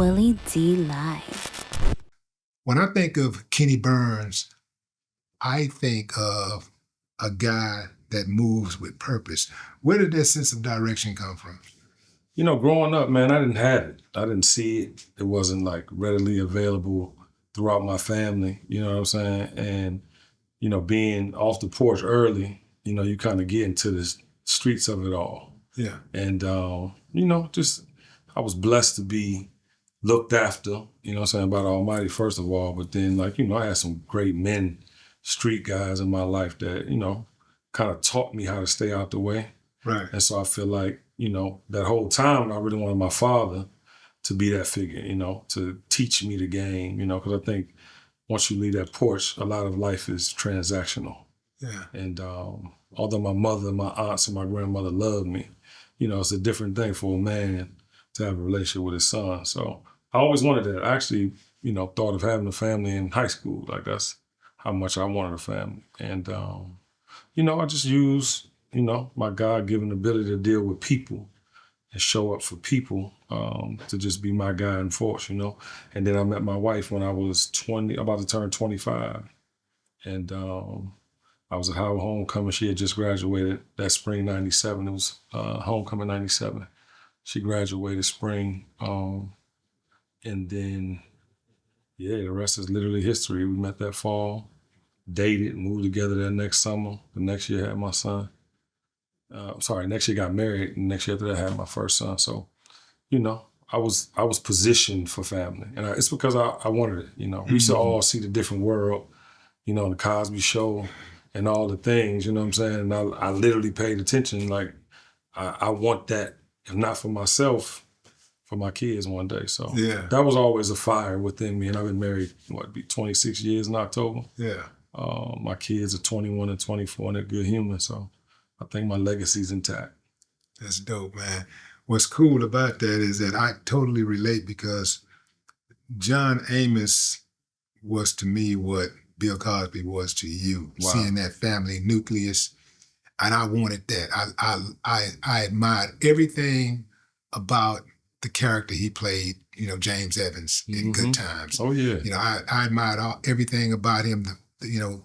Willie D Live. When I think of Kenny Burns, I think of a guy that moves with purpose. Where did that sense of direction come from? You know, growing up, man, I didn't have it. I didn't see it. It wasn't like readily available throughout my family, you know what I'm saying? And, you know, being off the porch early, you know, you kind of get into the streets of it all. Yeah. And, you know, just I was blessed to be looked after, you know what I'm saying, by the Almighty, first of all. But then, like, you know, I had some great men, street guys in my life that, you know, kind of taught me how to stay out the way. Right. And so I feel like, you know, that whole time I really wanted my father to be that figure, you know, to teach me the game, you know, because I think once you leave that porch, a lot of life is transactional. Yeah. And although my mother, my aunts, and my grandmother loved me, you know, it's a different thing for a man to have a relationship with his son. So I always wanted that. I actually, you know, thought of having a family in high school. Like, that's how much I wanted a family. And, you know, I just use, you know, my God-given ability to deal with people and show up for people, to just be my guiding force, you know. And then I met my wife when I was 20, about to turn 25. And I was at Howard Homecoming. She had just graduated that spring, 97. It was Homecoming 97. She graduated spring. And then, yeah, the rest is literally history. We met that fall, dated, moved together that next summer. The next year I had my son. Next year got married, and next year after that I had my first son. So, you know, I was positioned for family. And it's because I wanted it, you know. We used to all see the different world, you know, the Cosby Show and all the things, you know what I'm saying? And I literally paid attention, like, I want that, if not for myself, for my kids one day. So yeah, that was always a fire within me. And I've been married, be 26 years in October. Yeah. My kids are 21 and 24 and they're good humans. So I think my legacy's intact. That's dope, man. What's cool about that is that I totally relate, because John Amos was to me what Bill Cosby was to you. Wow. Seeing that family nucleus, and I wanted that. I admired everything about the character he played, you know, James Evans in Good Times. Oh yeah. You know, I admired everything about him. You know,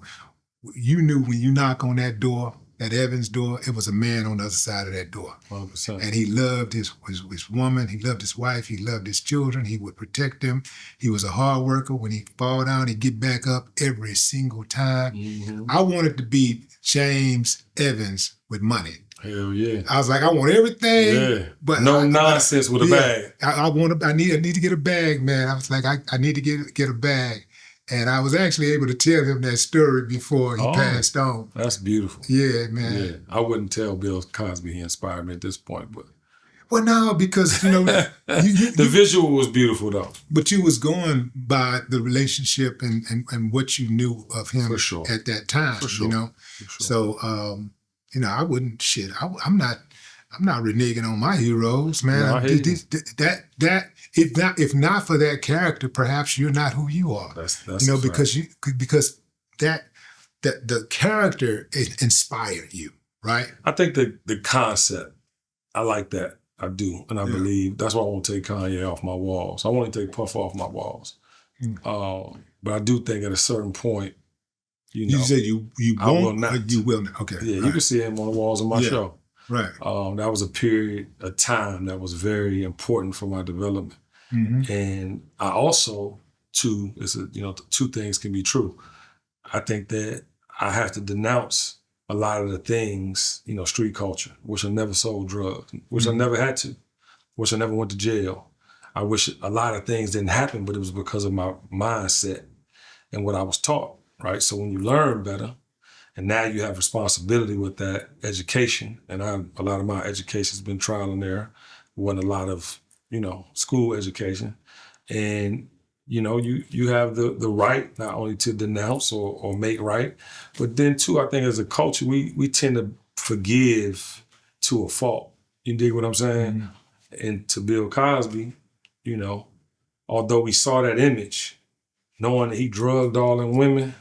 you knew when you knock on that door, that Evans door, it was a man on the other side of that door. 100%. And he loved his woman, he loved his wife, he loved his children, he would protect them. He was a hard worker. When he fall down, he'd get back up every single time. I wanted to be James Evans with money. Hell yeah. I was like, I want everything, but no nonsense with a bag. I need to get a bag, man. I was like, I need to get a bag. And I was actually able to tell him that story before he passed on. That's beautiful. Yeah, man. Yeah, I wouldn't tell Bill Cosby he inspired me at this point, but. Well, no, because, you know. The visual was beautiful, though. But you was going by the relationship and what you knew of him at that time, you know. So, you know, I wouldn't, I'm not reneging on my heroes, man. No, I hear you. If not for that character, perhaps you're not who you are. That's you know, because the character inspired you, right? I think the concept, I like that. I do, and I believe that's why I want to take Kanye off my walls. I want to take Puff off my walls. But I do think at a certain point, you know, you said you won't, or you will not. Okay, yeah, you can see him on the walls of my show. Right. That was a period, a time that was very important for my development. And I also, two things can be true. I think that I have to denounce a lot of the things, you know, street culture. Wish I never sold drugs. Wish I never had to. Wish I never went to jail. I wish a lot of things didn't happen, but it was because of my mindset and what I was taught, right? So when you learn better, and now you have responsibility with that education, and a lot of my education has been trial and error. Wasn't a lot of, you know, school education. And, you know, you have the right not only to denounce or make right, but then too, I think as a culture, we tend to forgive to a fault. You dig what I'm saying? And to Bill Cosby, you know, although we saw that image, knowing that he drugged all them women,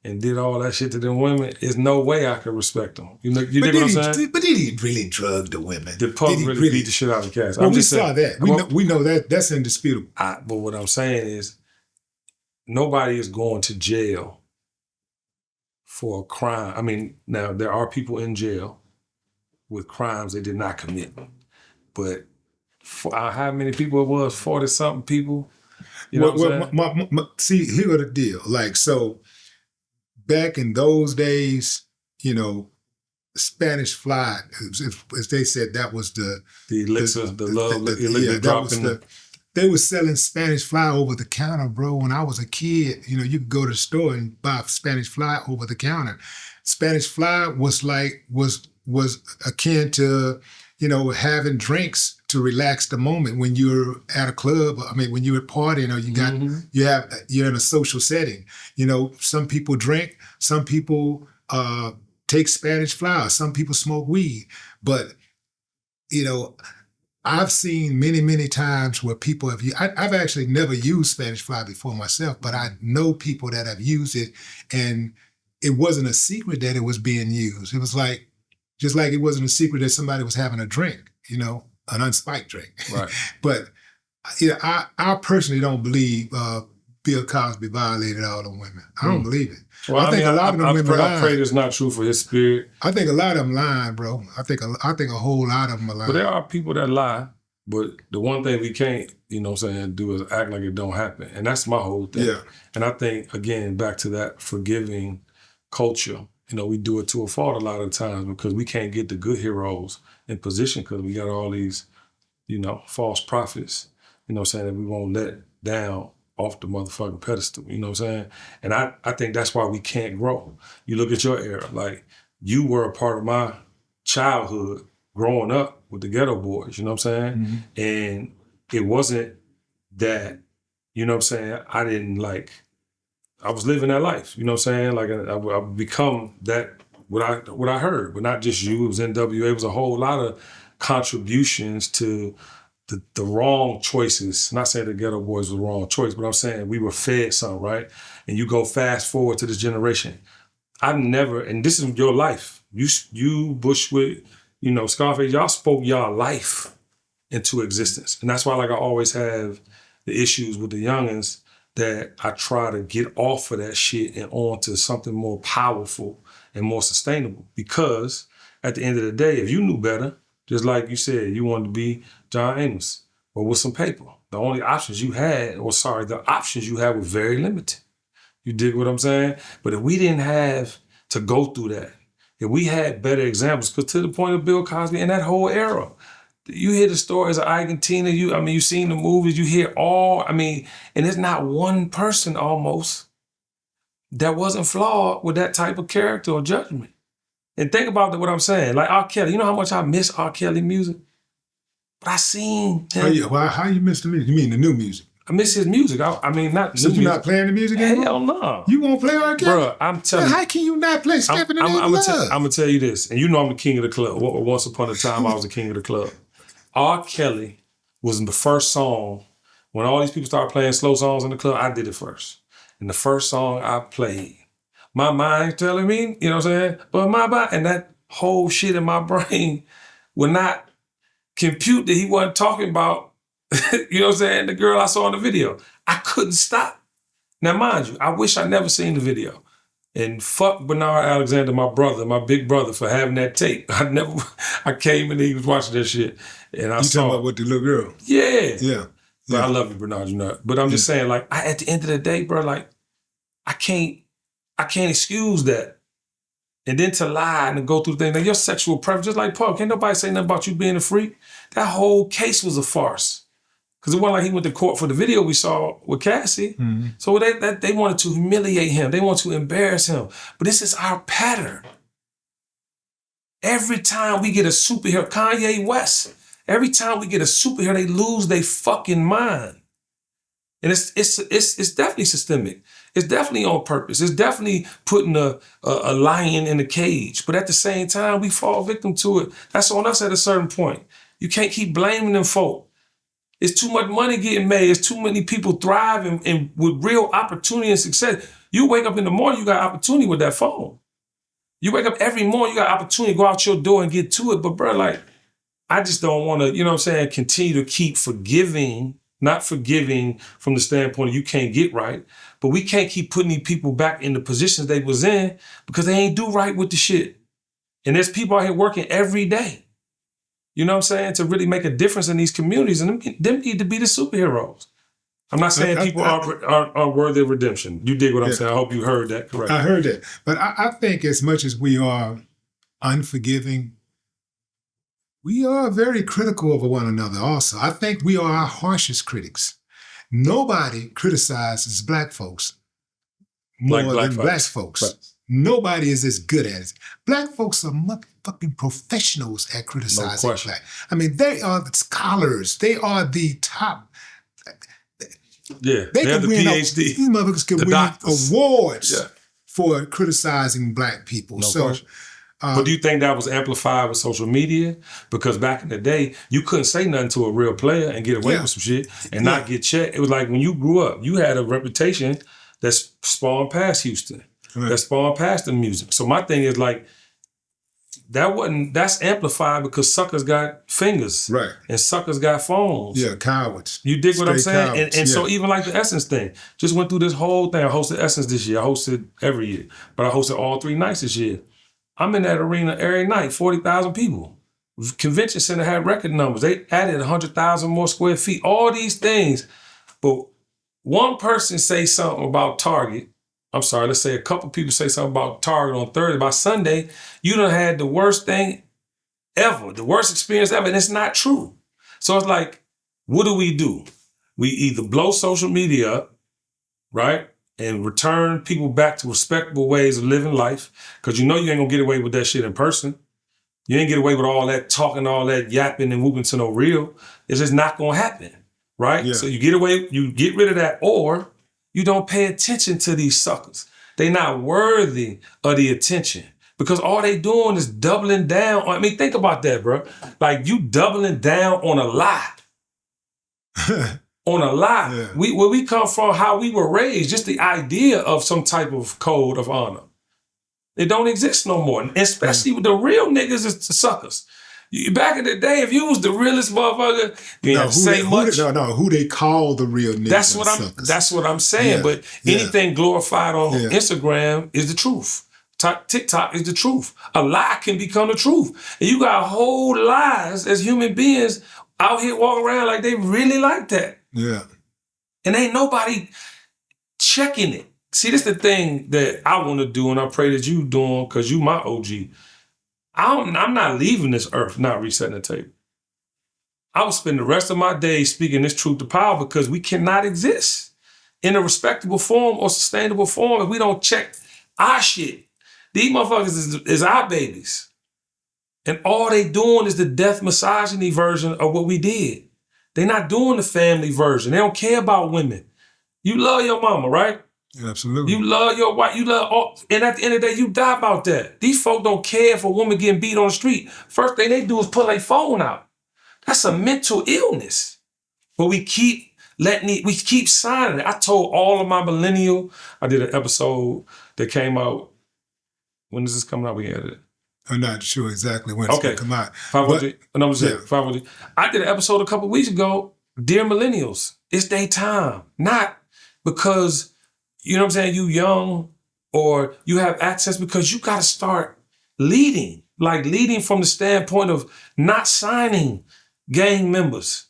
and did all that shit to them women, there's no way I could respect them. You know, you dig what I'm saying? But did he really drug the women? The Puff really beat the shit out of Cass. Well, we saw that. We know that. That's indisputable. But what I'm saying is, nobody is going to jail for a crime. I mean, now there are people in jail with crimes they did not commit. But for how many people it was, 40-something people. You know what I'm saying? See, here the deal. Like, so back in those days, you know, Spanish Fly, as they said, that was the elixir, the love, the elixir dropping. They were selling Spanish Fly over the counter, bro. When I was a kid, you know, you could go to the store and buy Spanish Fly over the counter. Spanish Fly was akin to, you know, having drinks to relax the moment when you're at a club. I mean, when you're partying or you're in a social setting. You know, some people drink, some people take Spanish Fly, some people smoke weed. But, you know, I've seen many, many times where people have I've actually never used Spanish Fly before myself, but I know people that have used it, and it wasn't a secret that it was being used. It was like, just like it wasn't a secret that somebody was having a drink, you know, an unspiked drink. Right. But, you know, I personally don't believe Bill Cosby violated all them women. I don't believe it. Well, I think a lot of them women lying. I pray it's not true for his spirit. I think a lot of them lying, bro. I think a whole lot of them are lying. But there are people that lie. But the one thing we can't, you know what I'm saying, do is act like it don't happen. And that's my whole thing. Yeah. And I think, again, back to that forgiving culture, you know, we do it to a fault a lot of times because we can't get the good heroes in position because we got all these, you know, false prophets, you know what I'm saying, that we won't let down off the motherfucking pedestal, you know what I'm saying? And I think that's why we can't grow. You look at your era, like you were a part of my childhood growing up with the Ghetto Boys, you know what I'm saying? Mm-hmm. And it wasn't that, you know what I'm saying, I was living that life, you know what I'm saying? Like I become that, what I heard, but not just you, it was NWA, it was a whole lot of contributions to the wrong choices. Not saying the Ghetto Boys was the wrong choice, but I'm saying we were fed something, right? And you go fast forward to this generation. I never, and this is your life. You Bushwick, you know, Scarface, y'all spoke y'all life into existence. And that's why, like, I always have the issues with the youngins that I try to get off of that shit and on to something more powerful and more sustainable. Because at the end of the day, if you knew better, just like you said, you wanted to be John Amos, or with some paper. The only options you had, the options you had were very limited. You dig what I'm saying? But if we didn't have to go through that, if we had better examples, because to the point of Bill Cosby and that whole era, you hear the stories of Ike and Tina, you've seen the movies, you hear and there's not one person almost that wasn't flawed with that type of character or judgment. And think about what I'm saying. Like R. Kelly, you know how much I miss R. Kelly music? But I seen him. How you miss the music? You mean the new music? I miss his music. I mean, not so new you're music. not playing the music anymore? Hell no. You won't play R. Kelly? Bro, I'm telling you. How can you not play Stepping in Love? I'm going to tell you this, and you know I'm the king of the club. Once upon a time, I was the king of the club. R. Kelly was the first song. When all these people started playing slow songs in the club, I did it first. And the first song I played, my mind telling me, you know what I'm saying? But my body, and that whole shit in my brain would not compute that he wasn't talking about, you know what I'm saying, the girl I saw in the video. I couldn't stop. Now, mind you, I wish I never seen the video. And fuck Bernard Alexander, my brother, my big brother, for having that tape. I came and he was watching that shit. And I saw. You talking about with the little girl? Yeah. Yeah. But I love you, Bernard, you know. But I'm just saying, like, at the end of the day, bro, like, I can't excuse that. And then to lie and to go through the thing, like your sexual preference, just like Paul, can't nobody say nothing about you being a freak. That whole case was a farce. Because it wasn't like he went to court for the video we saw with Cassie. Mm-hmm. So they wanted to humiliate him. They wanted to embarrass him. But this is our pattern. Every time we get a superhero, Kanye West, every time we get a superhero, they lose their fucking mind. And it's definitely systemic. It's definitely on purpose. It's definitely putting a lion in a cage. But at the same time, we fall victim to it. That's on us at a certain point. You can't keep blaming them folk. It's too much money getting made. It's too many people thriving and with real opportunity and success. You wake up in the morning, you got opportunity with that phone. You wake up every morning, you got opportunity to go out your door and get to it. But bro, like, I just don't want to, you know what I'm saying, continue to keep forgiving, not forgiving from the standpoint of you can't get right, but we can't keep putting these people back in the positions they was in because they ain't do right with the shit. And there's people out here working every day, you know what I'm saying, to really make a difference in these communities, and them need to be the superheroes. I'm not saying people are worthy of redemption. You dig what I'm saying? I hope you heard that correctly. I heard that. But I think as much as we are unforgiving, we are very critical of one another also. I think we are our harshest critics. Nobody criticizes black folks more than black folks. Right. Nobody is as good at it. Black folks are motherfucking professionals at criticizing black. I mean, they are the scholars. They are the top. Yeah, they have the PhD. These motherfuckers can win awards for criticizing black people. But do you think that was amplified with social media? Because back in the day, you couldn't say nothing to a real player and get away with some shit and not get checked. It was like when you grew up, you had a reputation that spawned past Houston, that spawned past the music. So my thing is like, that's amplified because suckers got fingers. Right. And suckers got phones. Yeah, cowards. You dig what I'm saying? And so even like the Essence thing, just went through this whole thing. I hosted Essence this year. I hosted every year, but I hosted all 3 nights this year. I'm in that arena every night, 40,000 people. Convention center had record numbers. They added 100,000 more square feet, all these things. But one person say something about Target. I'm sorry, let's say a couple people say something about Target on Thursday. By Sunday, you done had the worst thing ever, the worst experience ever, and it's not true. So it's like, what do? We either blow social media up, right? And return people back to respectable ways of living life. Because you know you ain't gonna get away with that shit in person. You ain't get away with all that talking, all that yapping and moving to no real. It's just not gonna happen, right? Yeah. So you get rid of that, or you don't pay attention to these suckers. They not worthy of the attention. Because all they doing is doubling down on, I mean, think about that, bro. Like you doubling down on a lie. On a lie. Yeah. Where we come from, how we were raised, just the idea of some type of code of honor. It don't exist no more. And especially with the real niggas is the suckers. Back in the day, if you was the realest motherfucker, you didn't say much. Who they call the real niggas. That's what I'm saying. Yeah. But anything glorified on Instagram is the truth. TikTok is the truth. A lie can become the truth. And you got whole lies as human beings out here walking around like they really like that. Yeah. And ain't nobody checking it. See, this is the thing that I want to do, and I pray that you doing, because you my OG. I'm not leaving this earth, not resetting the table. I will spend the rest of my days speaking this truth to power, because we cannot exist in a respectable form or sustainable form if we don't check our shit. These motherfuckers is our babies. And all they doing is the death misogyny version of what we did. They're not doing the family version. They don't care about women. You love your mama, right? Yeah, absolutely. You love your wife. You love all, and at the end of the day, you die about that. These folk don't care if a woman getting beat on the street. First thing they do is pull their phone out. That's a mental illness. But we keep signing it. I told all of my millennial, I did an episode that came out. When is this coming out? We had it. I'm not sure exactly when it's going to come out. 500. I did an episode a couple weeks ago. Dear millennials, it's their time. Not because, you know what I'm saying, you young or you have access, because you got to start leading. Like leading from the standpoint of not signing gang members,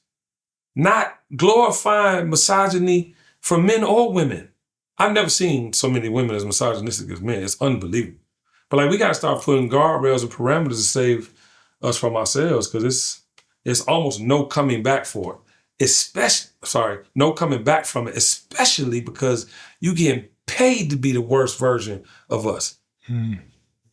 not glorifying misogyny for men or women. I've never seen so many women as misogynistic as men. It's unbelievable. But like, we got to start putting guardrails and parameters to save us from ourselves, because it's almost no coming back for it. No coming back from it, especially because you getting paid to be the worst version of us.